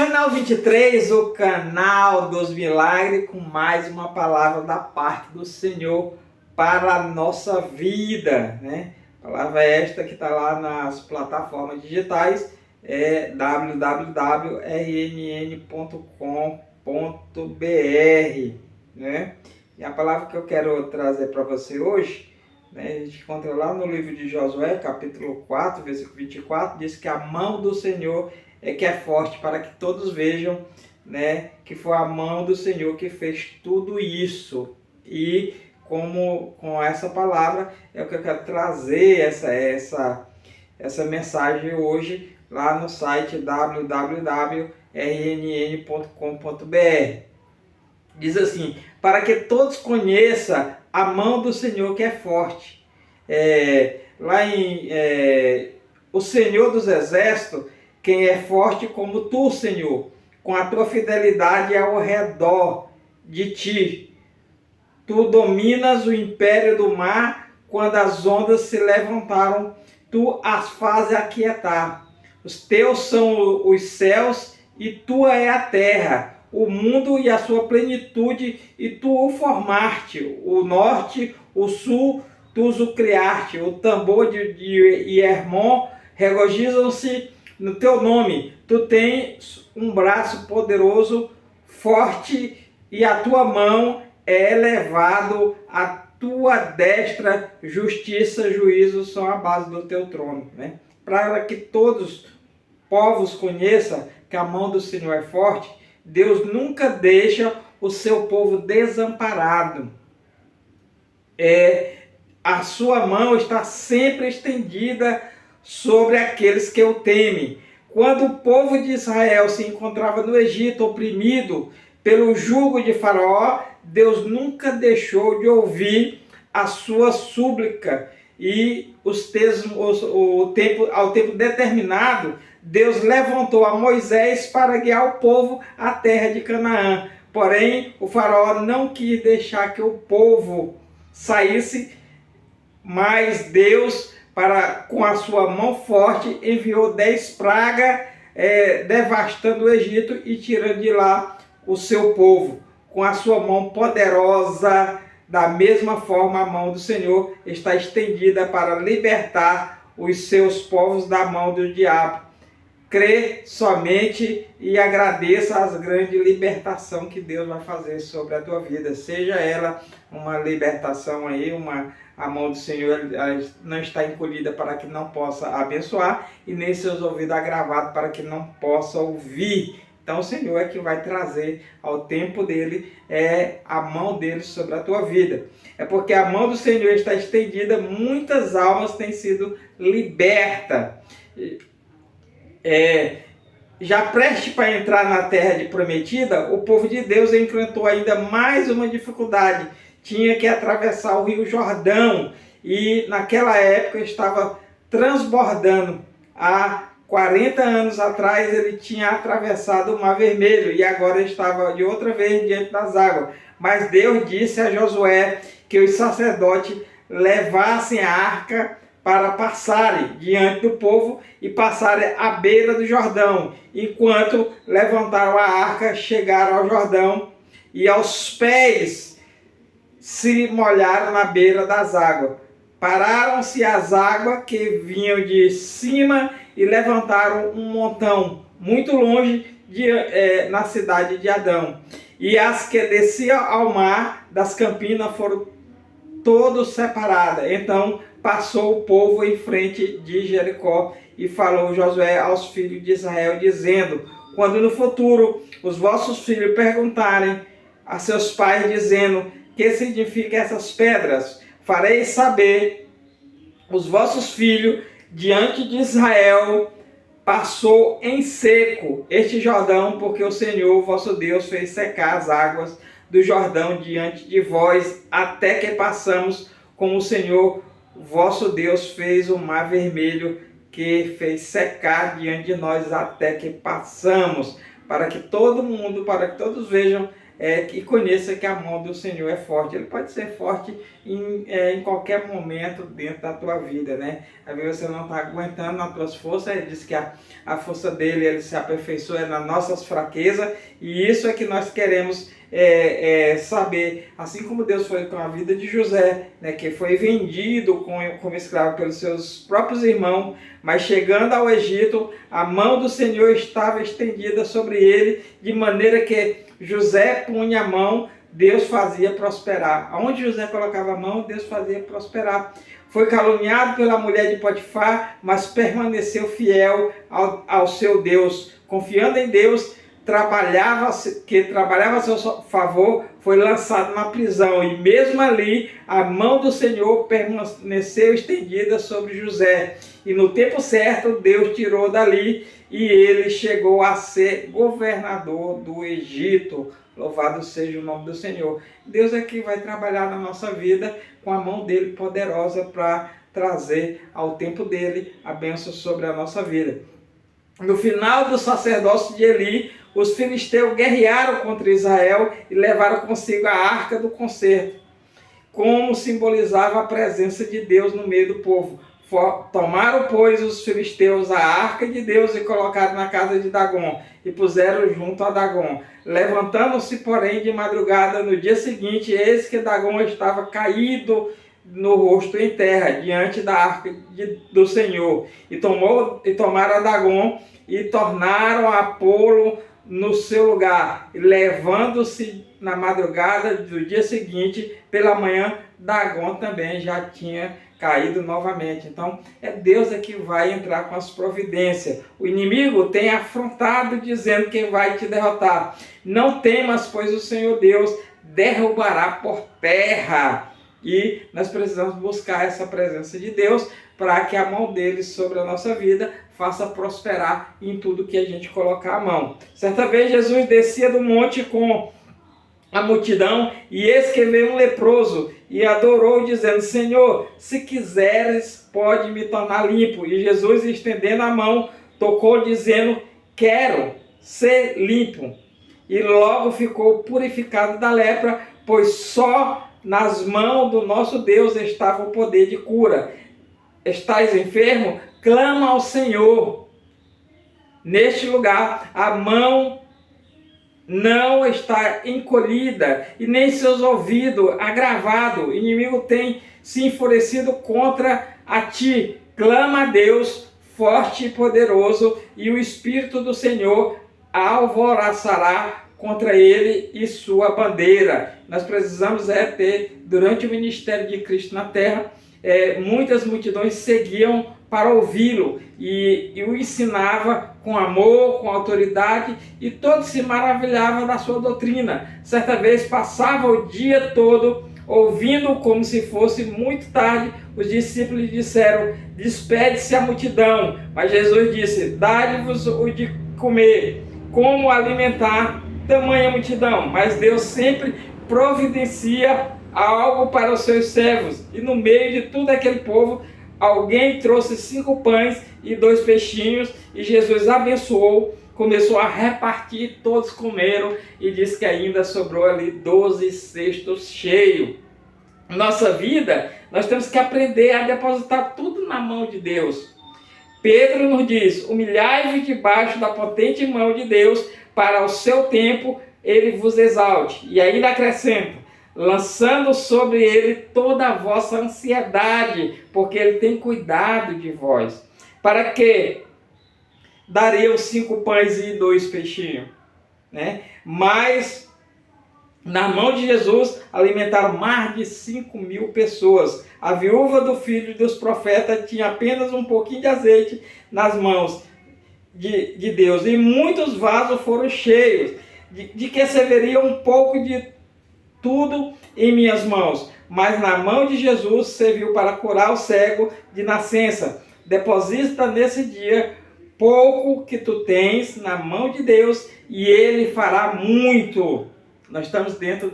Canal 23, o canal dos milagres, com mais uma palavra da parte do Senhor para a nossa vida, né? Palavra esta que está lá nas plataformas digitais, é www.rnn.com.br, né? E a palavra que eu quero trazer para você hoje, né, a gente encontra lá no livro de Josué, capítulo 4, versículo 24, diz que a mão do Senhor é que é forte, para que todos vejam, né, que foi a mão do Senhor que fez tudo isso. E como com essa palavra é o que eu quero trazer essa mensagem hoje lá no site www.rnn.com.br. Diz assim: para que todos conheçam a mão do Senhor que é forte. O Senhor dos Exércitos, quem é forte como tu, Senhor, com a tua fidelidade ao redor de ti. Tu dominas o império do mar, quando as ondas se levantaram, tu as fazes aquietar. Os teus são os céus e tua é a terra, o mundo e a sua plenitude, e tu o formaste. O norte, o sul, tu o criaste. O tambor de Hermon regozijam-se no teu nome. Tu tens um braço poderoso, forte, e a tua mão é elevado, a tua destra, justiça, juízo são a base do teu trono, né? Para que todos os povos conheçam que a mão do Senhor é forte, Deus nunca deixa o seu povo desamparado. A sua mão está sempre estendida sobre aqueles que o temem. Quando o povo de Israel se encontrava no Egito, oprimido pelo jugo de Faraó, Deus nunca deixou de ouvir a sua súplica. E ao tempo determinado, Deus levantou a Moisés para guiar o povo à terra de Canaã. Porém, o Faraó não quis deixar que o povo saísse, mas Deus, com a sua mão forte, enviou 10 pragas, devastando o Egito e tirando de lá o seu povo. Com a sua mão poderosa, da mesma forma a mão do Senhor está estendida para libertar os seus povos da mão do diabo. Crê somente e agradeça as grandes libertação que Deus vai fazer sobre a tua vida. Seja ela uma libertação aí, a mão do Senhor não está encolhida para que não possa abençoar, e nem seus ouvidos agravados para que não possa ouvir. Então o Senhor é que vai trazer ao tempo dele, a mão dele sobre a tua vida. É porque a mão do Senhor está estendida, muitas almas têm sido libertas. Já prestes para entrar na terra de prometida, o povo de Deus enfrentou ainda mais uma dificuldade. Tinha que atravessar o rio Jordão, e naquela época estava transbordando. Há 40 anos atrás ele tinha atravessado o Mar Vermelho e agora estava de outra vez diante das águas. Mas Deus disse a Josué que os sacerdotes levassem a arca para passarem diante do povo e passarem à beira do Jordão. Enquanto levantaram a arca, chegaram ao Jordão e aos pés se molharam na beira das águas. Pararam-se as águas que vinham de cima e levantaram um montão muito longe na cidade de Adão. E as que desciam ao mar das campinas foram todos separadas. Então passou o povo em frente de Jericó, e falou Josué aos filhos de Israel, dizendo: quando no futuro os vossos filhos perguntarem a seus pais, dizendo: que significam essas pedras? Farei saber os vossos filhos, diante de Israel passou em seco este Jordão, porque o Senhor vosso Deus fez secar as águas do Jordão diante de vós, até que passamos, como o Senhor vosso Deus fez o Mar Vermelho, que fez secar diante de nós, até que passamos. Para que todos vejam e conheça que a mão do Senhor é forte. Ele pode ser forte em qualquer momento dentro da tua vida, né? Às vezes você não está aguentando nas tuas forças, ele diz que a força dele, ele se aperfeiçoa nas nossas fraquezas, e isso é que nós queremos saber. Assim como Deus foi com a vida de José, né, que foi vendido como escravo pelos seus próprios irmãos, mas chegando ao Egito, a mão do Senhor estava estendida sobre ele, de maneira que José punha a mão, Deus fazia prosperar. Aonde José colocava a mão, Deus fazia prosperar. Foi caluniado pela mulher de Potifar, mas permaneceu fiel ao seu Deus. Confiando em Deus, trabalhava a seu favor, foi lançado na prisão. E mesmo ali, a mão do Senhor permaneceu estendida sobre José. E no tempo certo, Deus tirou dali e ele chegou a ser governador do Egito. Louvado seja o nome do Senhor. Deus é que vai trabalhar na nossa vida com a mão dele poderosa para trazer ao tempo dele a bênção sobre a nossa vida. No final do sacerdócio de Eli, os filisteus guerrearam contra Israel e levaram consigo a arca do concerto, como simbolizava a presença de Deus no meio do povo. Tomaram, pois, os filisteus a arca de Deus e colocaram na casa de Dagom, e puseram junto a Dagom. Levantando-se, porém, de madrugada, no dia seguinte, eis que Dagom estava caído no rosto em terra, diante da arca do Senhor. E tomaram a Dagom e tornaram a pô-lo no seu lugar. E levando-se na madrugada do dia seguinte, pela manhã, Dagom também já tinha caído novamente. Então, é Deus que vai entrar com as providências. O inimigo tem afrontado, dizendo que vai te derrotar. Não temas, pois o Senhor Deus derrubará por terra. E nós precisamos buscar essa presença de Deus para que a mão dele sobre a nossa vida faça prosperar em tudo que a gente colocar a mão. Certa vez Jesus descia do monte com a multidão, e eis que veio um leproso e adorou, dizendo: Senhor, se quiseres, pode me tornar limpo. E Jesus, estendendo a mão, tocou, dizendo: quero ser limpo. E logo ficou purificado da lepra, pois só nas mãos do nosso Deus estava o poder de cura. Estás enfermo? Clama ao Senhor. Neste lugar, a mão não está encolhida e nem seus ouvidos agravados. O inimigo tem se enfurecido contra a ti. Clama a Deus, forte e poderoso, e o Espírito do Senhor alvoroçará contra ele e sua bandeira. Nós precisamos ter, durante o ministério de Cristo na terra, muitas multidões seguiam para ouvi-lo e o ensinava com amor, com autoridade, e todos se maravilhavam da sua doutrina. Certa vez passava o dia todo ouvindo, como se fosse muito tarde. Os discípulos disseram: despede-se a multidão. Mas Jesus disse: dai-vos o de comer. Como alimentar tamanha multidão? Mas Deus sempre providencia algo para os seus servos. E no meio de todo aquele povo, alguém trouxe 5 pães e 2 peixinhos, e Jesus abençoou, começou a repartir, todos comeram, e diz que ainda sobrou ali 12 cestos cheios. Nossa vida, nós temos que aprender a depositar tudo na mão de Deus. Pedro nos diz: humilhai-vos debaixo da potente mão de Deus, para ao seu tempo ele vos exalte. E ainda acrescenta: lançando sobre ele toda a vossa ansiedade, porque ele tem cuidado de vós. Para que darei os 5 pães e 2 peixinhos, né? Mas na mão de Jesus alimentaram mais de 5.000 pessoas. A viúva do filho dos profetas tinha apenas um pouquinho de azeite nas mãos de Deus, e muitos vasos foram cheios, de que serviria um pouco de tudo em minhas mãos. Mas na mão de Jesus serviu para curar o cego de nascença. Deposita nesse dia pouco que tu tens na mão de Deus, e ele fará muito. Nós estamos dentro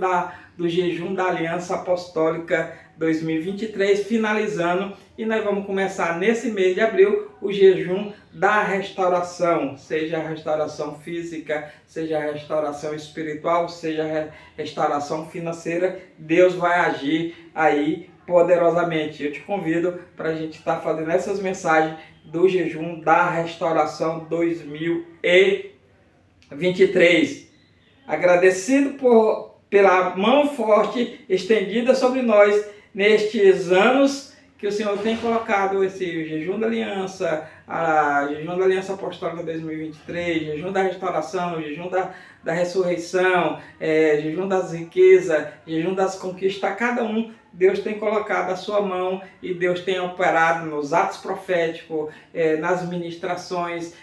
do jejum da Aliança Apostólica 2023, finalizando, e nós vamos começar nesse mês de abril o jejum da restauração, seja a restauração física, seja a restauração espiritual, seja a restauração financeira. Deus vai agir aí poderosamente. Eu te convido para a gente estar fazendo essas mensagens do jejum da restauração 2023. Agradecido pela mão forte estendida sobre nós nestes anos que o Senhor tem colocado esse jejum da aliança, jejum da aliança apostólica 2023, jejum da restauração, jejum da ressurreição, jejum das riquezas, jejum das conquistas. Cada um, Deus tem colocado a sua mão e Deus tem operado nos atos proféticos, nas ministrações,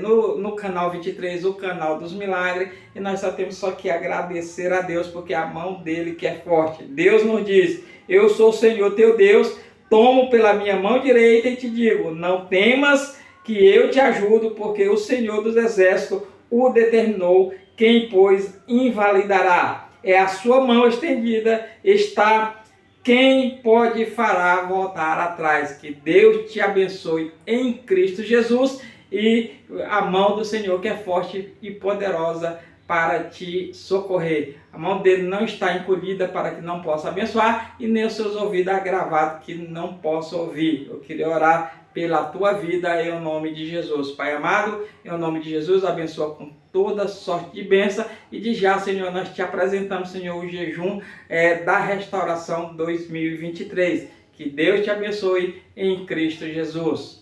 no canal 23, o canal dos milagres, e nós só temos que agradecer a Deus, porque a mão dele que é forte. Deus nos diz: eu sou o Senhor teu Deus, tomo pela minha mão direita e te digo, não temas, que eu te ajudo, porque o Senhor dos Exércitos o determinou, quem pois invalidará. É a sua mão estendida, está quem pode fará voltar atrás. Que Deus te abençoe em Cristo Jesus, e a mão do Senhor que é forte e poderosa para te socorrer. A mão dele não está encolhida para que não possa abençoar, e nem os seus ouvidos agravados que não possam ouvir. Eu queria orar pela tua vida em nome de Jesus. Pai amado, em nome de Jesus, abençoa com toda sorte de bênção, e de já, Senhor, nós te apresentamos, Senhor, o jejum da restauração 2023. Que Deus te abençoe em Cristo Jesus.